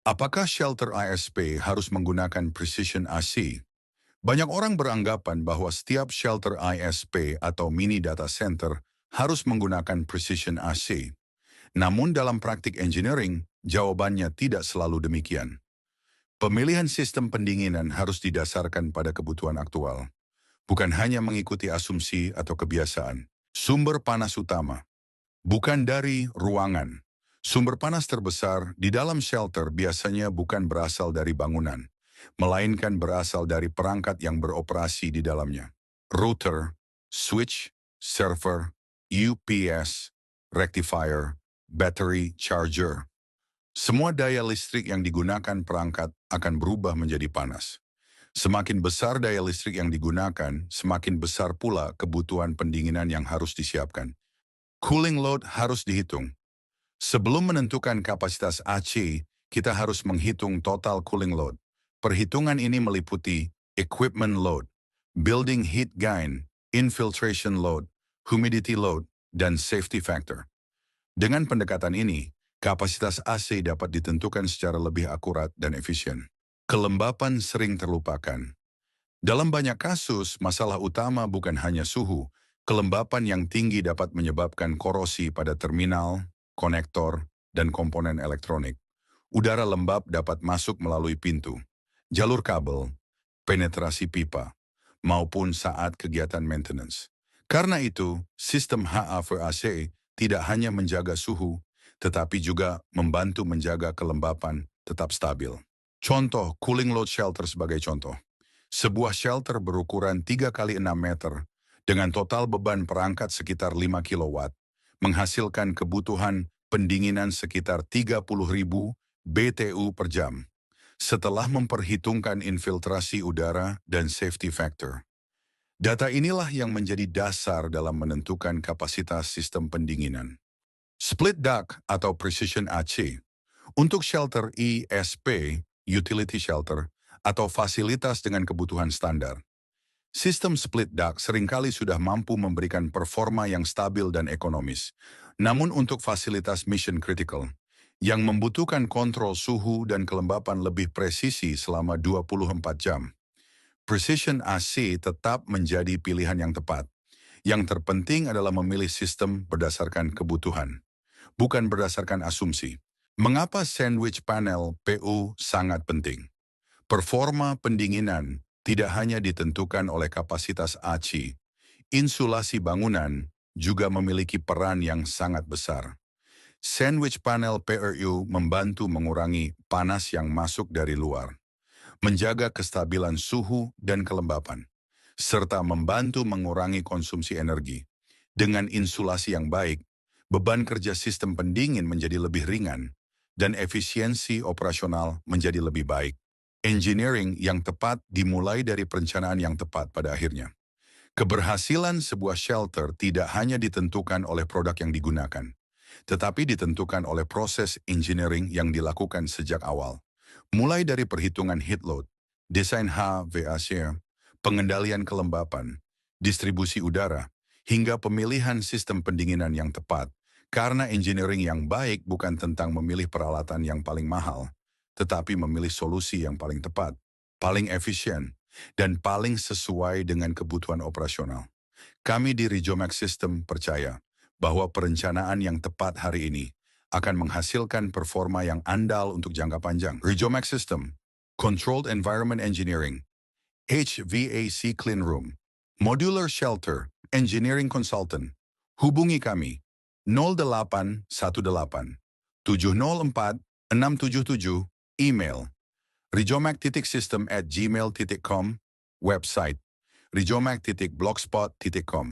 Apakah shelter ASP harus menggunakan precision AC? Banyak orang beranggapan bahwa setiap shelter ISP atau mini data center harus menggunakan precision AC. Namun dalam praktik engineering, jawabannya tidak selalu demikian. Pemilihan sistem pendinginan harus didasarkan pada kebutuhan aktual, bukan hanya mengikuti asumsi atau kebiasaan. Sumber panas utama, bukan dari ruangan. Sumber panas terbesar di dalam shelter biasanya bukan berasal dari bangunan, melainkan berasal dari perangkat yang beroperasi di dalamnya. Router, switch, server, UPS, rectifier, battery charger. Semua daya listrik yang digunakan perangkat akan berubah menjadi panas. Semakin besar daya listrik yang digunakan, semakin besar pula kebutuhan pendinginan yang harus disiapkan. Cooling load harus dihitung. Sebelum menentukan kapasitas AC, kita harus menghitung total cooling load. Perhitungan ini meliputi equipment load, building heat gain, infiltration load, humidity load, dan safety factor. Dengan pendekatan ini, kapasitas AC dapat ditentukan secara lebih akurat dan efisien. Kelembapan sering terlupakan. Dalam banyak kasus, masalah utama bukan hanya suhu. Kelembapan yang tinggi dapat menyebabkan korosi pada terminal, konektor, dan komponen elektronik. Udara lembab dapat masuk melalui pintu, jalur kabel, penetrasi pipa, maupun saat kegiatan maintenance. Karena itu, sistem HVAC tidak hanya menjaga suhu, tetapi juga membantu menjaga kelembapan tetap stabil. Contoh, cooling load shelter sebagai contoh. Sebuah shelter berukuran 3 kali 6 meter dengan total beban perangkat sekitar 5 kilowatt menghasilkan kebutuhan pendinginan sekitar 30.000 BTU per jam setelah memperhitungkan infiltrasi udara dan safety factor. Data inilah yang menjadi dasar dalam menentukan kapasitas sistem pendinginan. Split duct atau precision AC. Untuk shelter ISP, utility shelter, atau fasilitas dengan kebutuhan standar. Sistem split duct seringkali sudah mampu memberikan performa yang stabil dan ekonomis. Namun untuk fasilitas mission critical, yang membutuhkan kontrol suhu dan kelembapan lebih presisi selama 24 jam, precision AC tetap menjadi pilihan yang tepat. Yang terpenting adalah memilih sistem berdasarkan kebutuhan, bukan berdasarkan asumsi. Mengapa sandwich panel PU sangat penting? Performa pendinginan tidak hanya ditentukan oleh kapasitas AC, insulasi bangunan juga memiliki peran yang sangat besar. Sandwich panel PRU membantu mengurangi panas yang masuk dari luar, menjaga kestabilan suhu dan kelembapan, serta membantu mengurangi konsumsi energi. Dengan insulasi yang baik, beban kerja sistem pendingin menjadi lebih ringan, dan efisiensi operasional menjadi lebih baik. Engineering yang tepat dimulai dari perencanaan yang tepat pada akhirnya. Keberhasilan sebuah shelter tidak hanya ditentukan oleh produk yang digunakan, tetapi ditentukan oleh proses engineering yang dilakukan sejak awal. Mulai dari perhitungan heat load, desain HVAC, pengendalian kelembapan, distribusi udara, hingga pemilihan sistem pendinginan yang tepat. Karena engineering yang baik bukan tentang memilih peralatan yang paling mahal, tetapi memilih solusi yang paling tepat, paling efisien, dan paling sesuai dengan kebutuhan operasional. Kami di Rijomax System percaya bahwa perencanaan yang tepat hari ini akan menghasilkan performa yang andal untuk jangka panjang. Rijomax System, Controlled Environment Engineering, HVAC Clean Room, Modular Shelter, Engineering Consultant. Hubungi kami 0818 704 677, email rijomac.system@gmail.com, website rijomac.blogspot.com.